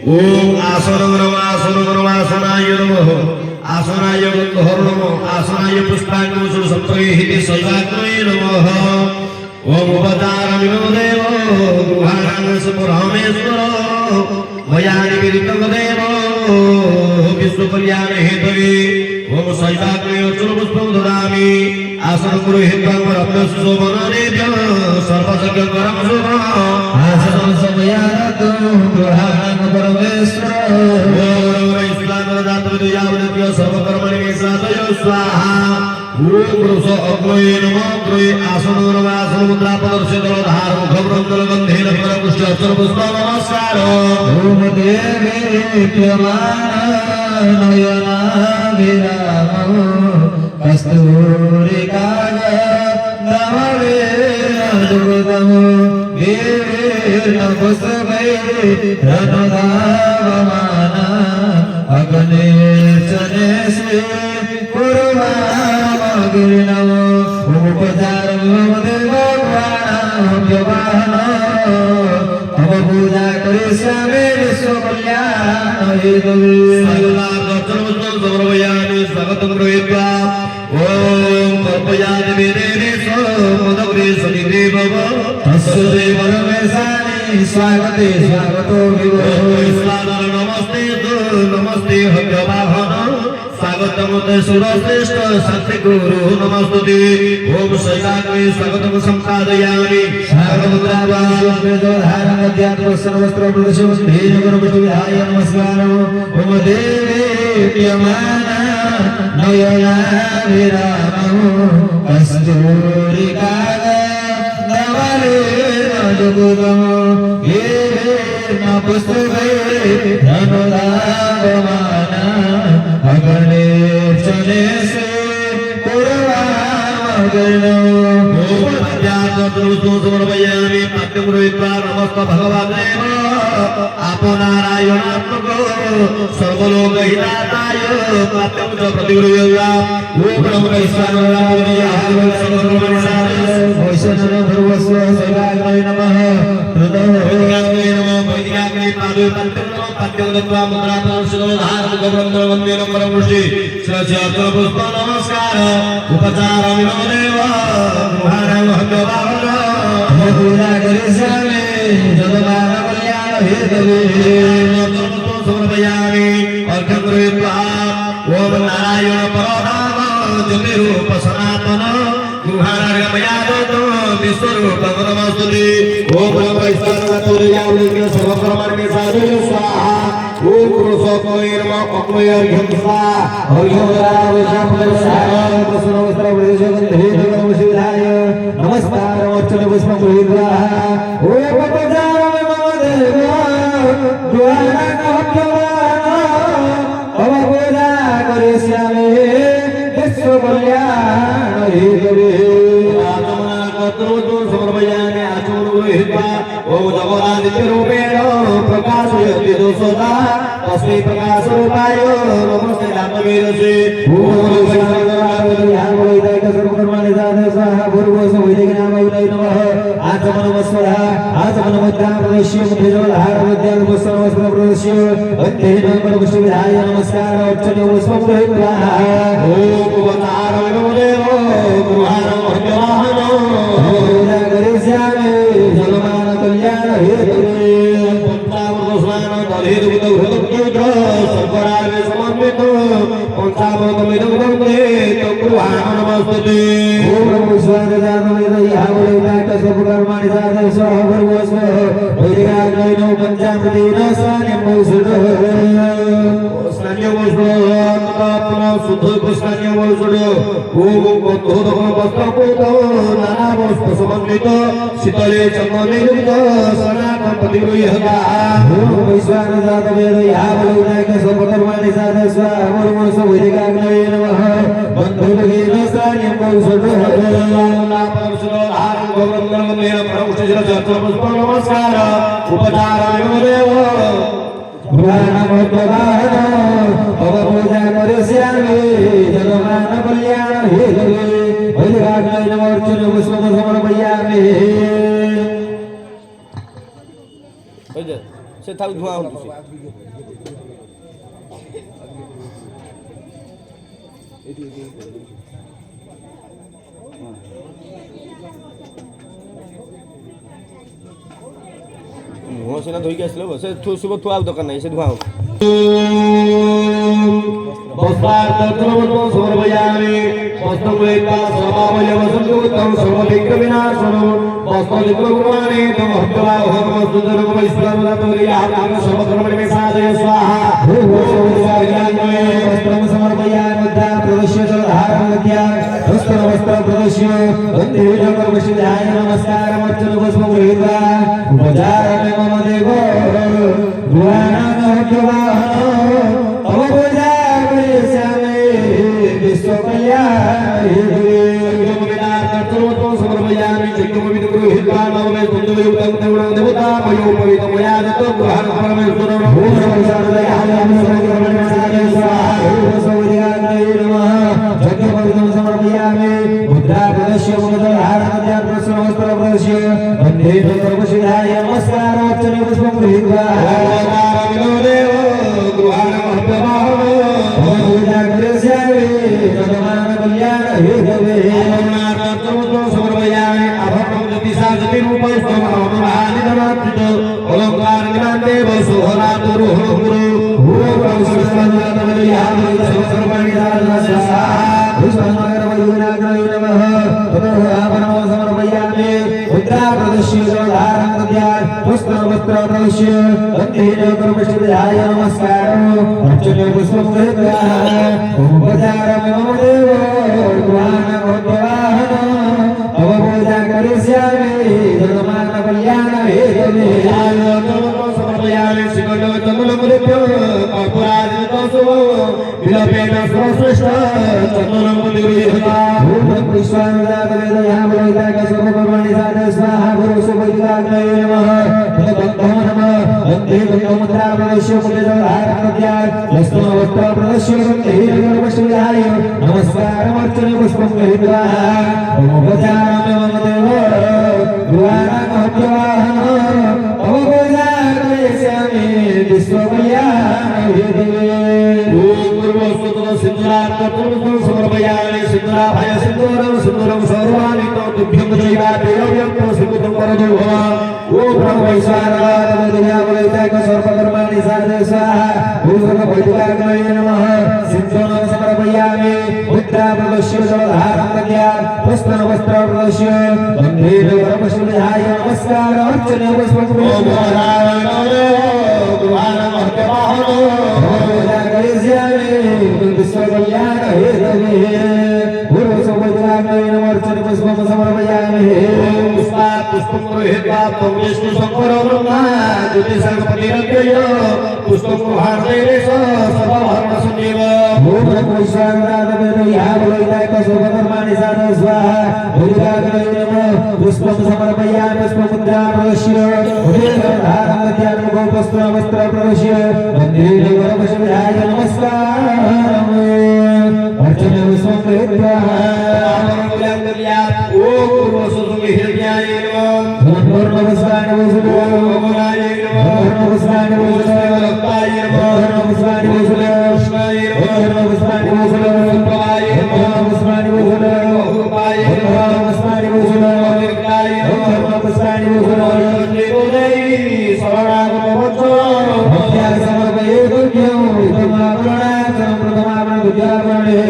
ओम आसनाय नमः आसनाय गंधर्व नमः आसनाय पुष्पांकुशुर संप्रहिते सजाग्रये नमः ओम उपचारमिनो देव गृहाणांस परमेश्वर मया निवेदितं देव विश्व कल्याण हेतवे ओम सजाग्रये चुरपुष्पं ददामि आसन पुरोहितं रत्नशोभनरेभ्य सर्वसज्ञकरं शुभम् आसनं समयातं गृहाणां परमेश्वर ओम सर्वकर्मणि साधयो स्वाहा ओम पुरुष अग्नये नमः अग्नये आसनो नमः आसन मुद्रा प्रदर्शितो धार मुख ब्रह्मल गंधेन परपुष्ट अर्चन पुष्प नमस्कार ओम देवे प्यमान नयना विराम कस्तूरिकाग नमवे दुर्गमो देवे नमस्ते धनुधावमाना अग्ने चने से पूर्वामगिरिणो उपचारं देवगुणाभ्यवाहन तव पूजा करिष्यामि विश्वकल्याण हेतवे सर्वयामि स्वागतं गृहीत्वा ओम कल्पयामि वेदेने मोदग्रे सनिधे भव तस्य देवरमेशानि स्वागते स्वागतो विभो नमस्ते नमस्ते हव्यवाहन स्वागतम सुरश्रेष्ठ सत्य गुरु नमस्ते ओम शैलाग्रे स्वागतम संपादयामि सर्वत्र विधाय नमस्कार ओम देवे प्यमाना नयना विराम कस्तूरिकाग नवले दुर्गम पुस्तके धनुधावमाना अग्ने चने से पूर्वामगिरिणो समर्पयामि पाठ्यं गृहीत्वा नमस्ते भगवते आपनारायणात्मको सर्वलोकहिताय पाठ्यं च प्रतिगृह्य ओम नमो वैष्णवाय नमः हृदयाग्ने नमः वैदिकाग्ने पादे पाठ्यं दत्वा मुद्रापरशो धारं गौरवं वन्दे परमपुरुषे श्रीचैतन्य पुष्प नमस्कार उपचारमिनो देव गृहाणां हव्यवाहन पूजा करिष्यामि जगदान कल्याण हेतवे समर्पयामि अर्घ्यं गृहीत्वा ओम नारायण परधाम ज्योतिरूप सनातन गृहाणार्घ्यमयादतो विश्वरूप नमस्ते ओम वैष्णवाय सर्वकर्मणि साधयो स्वाहा ओम पुरुषोत्तमये नमः अग्नये अर्घ्यं स्वाहा नमस्कार अर्चन पुष्पं गृहीत्वा ओम उपचारं मम देव तव पूजा करिष्यामि विश्वकल्याण हेतवे समर्पयामि आचमनं गृहीत्वा ओम जगदादित्यरूपेण प्रकाशयति दोषदा तस्मै प्रकाशरूपाय नमस्ते रामवेदसे ओम सर्वकर्माणि साधय स्वाहा भूर्भुवः वैदिकनामाय नमः आचमनमस्वरः आचमनमुद्रा प्रदर्श्य मुद्रिजोल्हारमुद्यां पुष्पवस्त्र प्रदर्श्य अध्ययन परपुष्पविधाय नमस्कार अर्चने पुष्पं गृहीत्वा ओम उपचारमिनो देव गृहाणां हव्यवाहन पूजा करिष्यामि जगदान कल्याण हेतवे पंचामृतस्नान दधिर्भूतं हृदयेन्द्र सर्वराज्ञ समन्वितो पंचामृतमिदं वन्दे तं गृहाणां नमस्ते ओम सर्वकर्माणि साधय स्वाहा भूर्भुवः वैदिकाग्नयो पंचामृतेन स्नानं शुद्ध कृष्णान्य ओम बद्धोदकं वस्त्रपूतं नानावस्त्र समन्वित शीतले चन्दने युक्त सनातन प्रतिगृह्यता ओम वैश्वानरजातवेदयावलोकनायक सर्वकर्माणि साधय स्वाहा भूर्भुवः वैदिकाग्नये नमः बद्धोदकेन स्नानं नमस्कार उपचारमिनो देव गृहाणां तव पूजा करिष्यामि जगदान कल्याण हेतवे वैदिकाग्नये नमः अर्चने पुष्पं समर्पयामि से था धुआं हो तुसे मुँह से ना धोई के आसलो से सुबह थुआ दरकार नहीं से धुआं हो वस्त्रार्थमतो समर्पयामि वस्त्रमुलेता सर्वावय वसन्तुतं सर्वविघ्नविनाशनं वस्त्रलिङ्गकुर्वाणे तमहत्वाहमस्तुतरं वैश्वरवदतुर्याहं सर्वकर्मणि साधय स्वाहा वस्त्रं समर्पयामि मुद्रा प्रदर्श्य जलधारमद्या वस्त्र प्रदर्श्य वन्देजकर्मशिधाय नमस्कारमर्चन पुष्पं गृहीत्वा उपचारमे मम देवो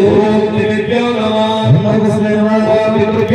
समर्पये